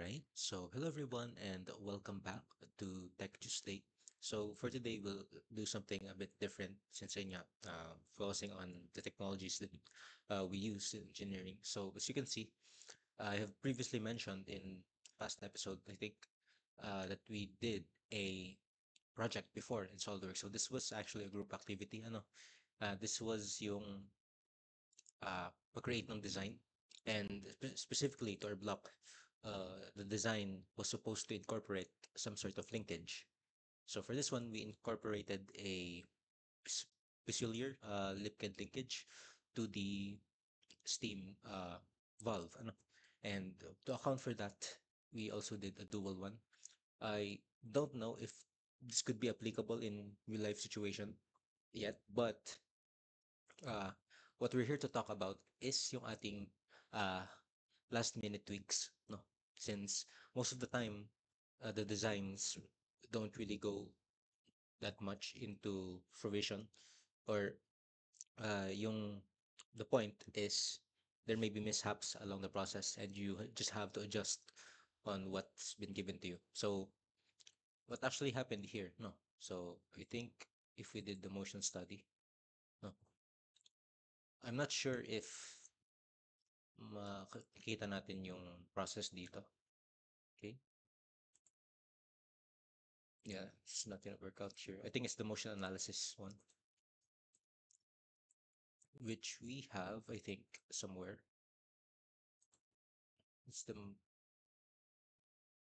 right. So, hello everyone, and welcome back to Tech Tuesday. So, for today, we'll do something a bit different since I'm focusing on the technologies that we use in engineering. So, as you can see, I have previously mentioned in past episode, I think, that we did a project before in SolidWorks. So, this was actually a group activity. This was yung pag-create ng design. And specifically to our block, the design was supposed to incorporate some sort of linkage. So for this one, we incorporated a peculiar Lipkin linkage to the steam valve. And to account for that, we also did a dual one. I don't know if this could be applicable in real life situation yet, but uh, what we're here to talk about is yung ating uh, last minute tweaks, no? Since most of the time, the designs don't really go that much into fruition, or yung the point is there may be mishaps along the process and you just have to adjust on what's been given to you. So what actually happened here? No. So I think if we did the motion study, no, I'm not sure if makikita natin yung process dito. Okay. Yeah, it's not gonna work out here. I think it's the motion analysis one, which we have, I think, somewhere. It's the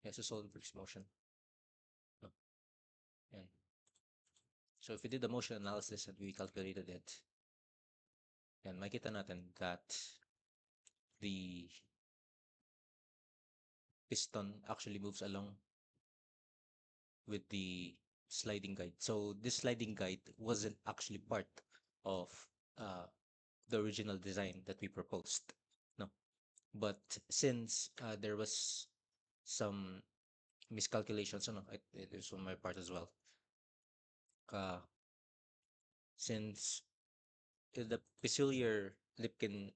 yeah, it's a SolidWorks motion. No, and so if we did the motion analysis and we calculated it, and makita natin that the piston actually moves along with the sliding guide. So this sliding guide wasn't actually part of uh, the original design that we proposed. No, but since there was some miscalculations, it is on my part as well. Uh, since the peculiar Lipkin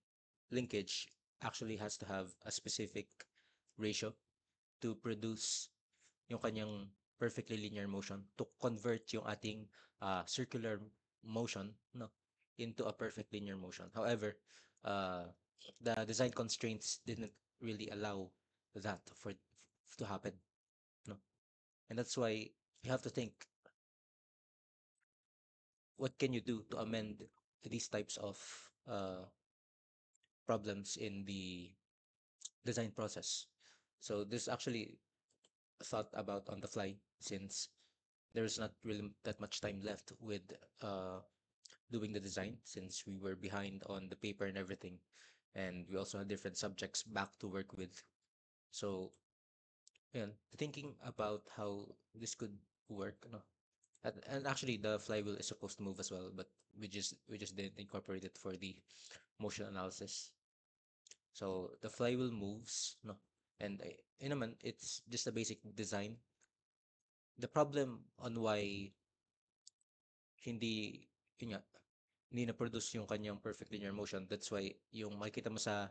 linkage actually has to have a specific ratio to produce yung kanyang perfectly linear motion, to convert yung ating circular motion, no, into a perfect linear motion. However, uh, the design constraints didn't really allow that to happen, no, and that's why you have to think, what can you do to amend these types of uh, problems in the design process. So this actually thought about on the fly, since there's not really that much time left with uh, doing the design, since we were behind on the paper and everything, and we also had different subjects back to work with. So yeah, thinking about how this could work, no? And actually the flywheel is supposed to move as well, but we just didn't incorporate it for the motion analysis. So the flywheel moves, no, and naman, it's just a basic design. The problem on why hindi, yun nga, hindi na-produce yung kanyang perfect linear motion, that's why yung makikita mo sa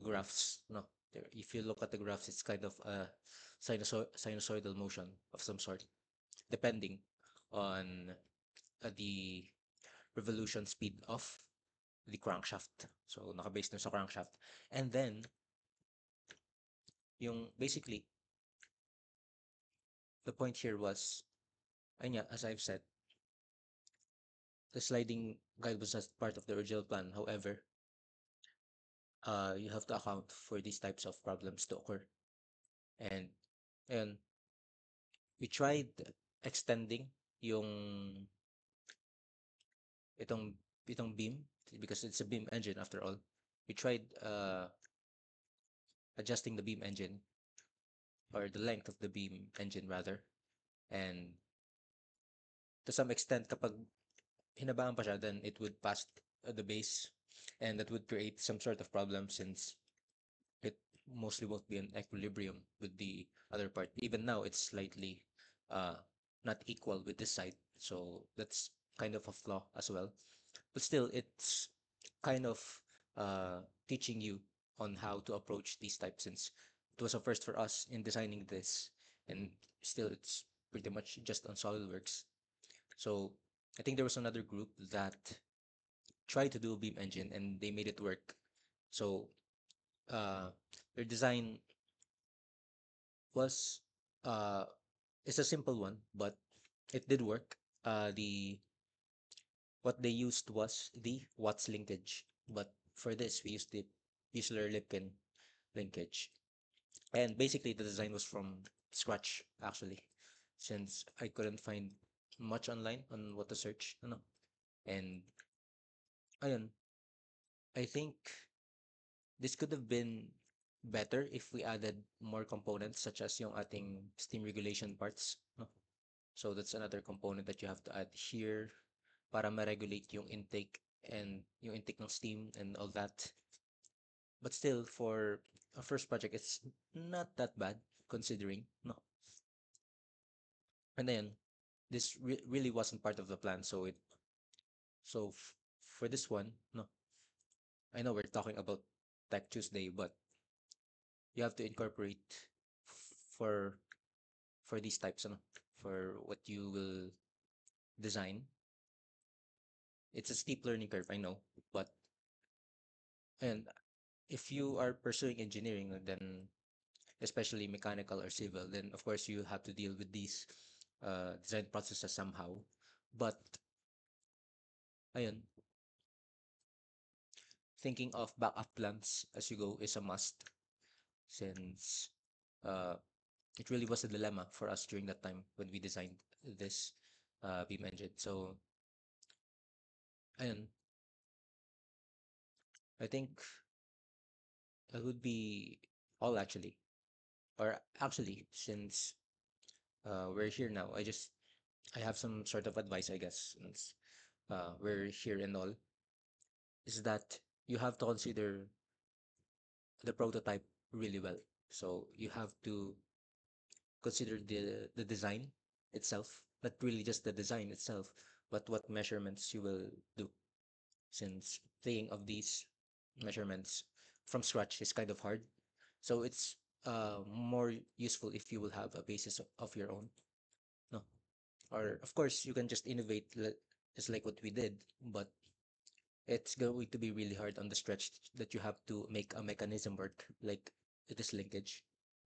graphs, no, there, if you look at the graphs, it's kind of a sinusoidal motion of some sort, depending on the revolution speed of the crankshaft. So naka-base dun sa crankshaft. And then, yung basically, the point here was, ayun nga, as I've said, the sliding guide was just part of the original plan. However, you have to account for these types of problems to occur. And and we tried extending yung itong itong beam, because it's a beam engine after all. We tried adjusting the beam engine, or the length of the beam engine rather, and to some extent, kapag hinabaan pa siya, then it would pass the base, and that would create some sort of problem, since it mostly won't be in equilibrium with the other part. Even now, it's slightly uh, not equal with this side. So that's kind of a flaw as well. But still, it's kind of teaching you on how to approach these types, since it was a first for us in designing this, and still it's pretty much just on SolidWorks. So I think there was another group that tried to do a beam engine and they made it work. So uh, their design was uh, it's a simple one, but it did work. The what they used was the Watts linkage, but for this we used the Buechler-Lipkin linkage. And basically the design was from scratch actually, since I couldn't find much online on what to search, ano. And ayun, I think this could have been better if we added more components such as yung ating steam regulation parts, no? So that's another component that you have to add here para ma-regulate yung intake and yung intake ng steam and all that. But still, for a first project, it's not that bad considering, no? And then this really wasn't part of the plan, so for this one, no, I know we're talking about Tech Tuesday, but you have to incorporate for these types, ano, for what you will design. It's a steep learning curve, I know, but and if you are pursuing engineering, then especially mechanical or civil, then of course you have to deal with these design processes somehow. But ayun, thinking of backup plans as you go is a must, since uh, it really was a dilemma for us during that time when we designed this beam engine. So ayun, I think that would be all actually. Or actually, since we're here now, I have some sort of advice, I guess, since we're here and all, is that you have to consider the prototype really well. So you have to consider the design itself, not really just the design itself, but what measurements you will do, since playing of these measurements from scratch is kind of hard. So it's more useful if you will have a basis of your own. No, or of course you can just innovate just like what we did, but it's going to be really hard on the stretch that you have to make a mechanism work like this linkage.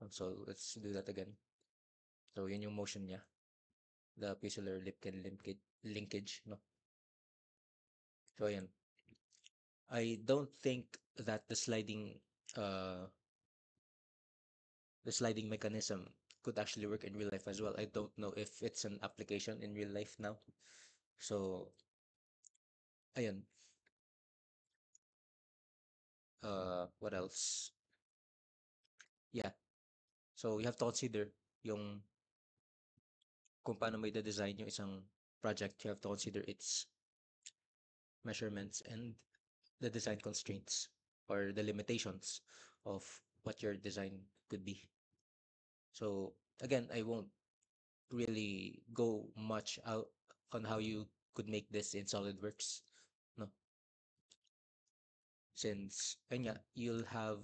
So let's do that again. So yun yung motion niya, the Pucelar Lipkin linkage, no? So ayan. I don't think that uh the sliding mechanism could actually work in real life as well. I don't know if it's an application in real life now. So ayun. What else? Yeah. So you have to consider yung kung paano mo i-design yung isang project. You have to consider its measurements and the design constraints or the limitations of what your design could be. So again, I won't really go much out on how you could make this in SolidWorks, no, since ayun nga, you'll have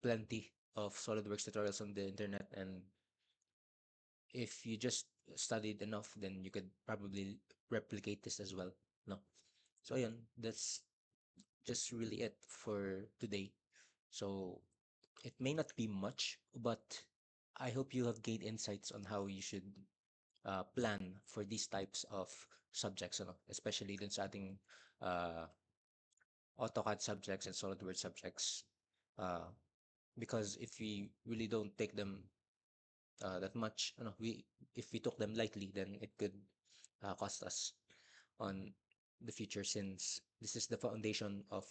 plenty of SolidWorks tutorials on the internet, and if you just studied enough, then you could probably replicate this as well, no. So ayun, that's just really it for today. So it may not be much, but I hope you have gained insights on how you should plan for these types of subjects, ano? Especially dun sa ating uh, AutoCAD subjects and SolidWorks subjects. Uh, because if we really don't take them that much, ano, if we took them lightly, then it could cost us on the future, since this is the foundation of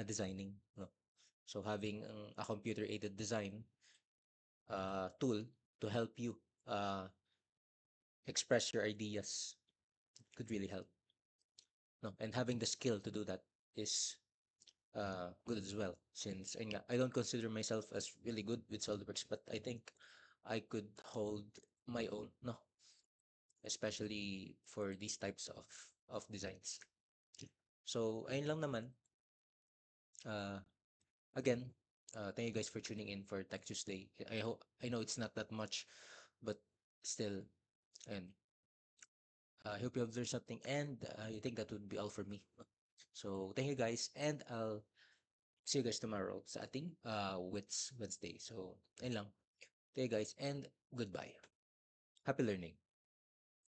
designing, no? So having a computer-aided design tool to help you uh, express your ideas could really help, no? And having the skill to do that is good as well, since ayun nga, I don't consider myself as really good with SolidWorks, but I think I could hold my own, no? Especially for these types of designs. So ayun lang naman. Uh, Again, Thank you guys for tuning in for Tech Tuesday. I know it's not that much, but still, and I hope you observed something. And I think that would be all for me. So thank you guys, and I'll see you guys tomorrow sa ating Wednesday. So ayun lang. Thank you guys, and goodbye. Happy learning.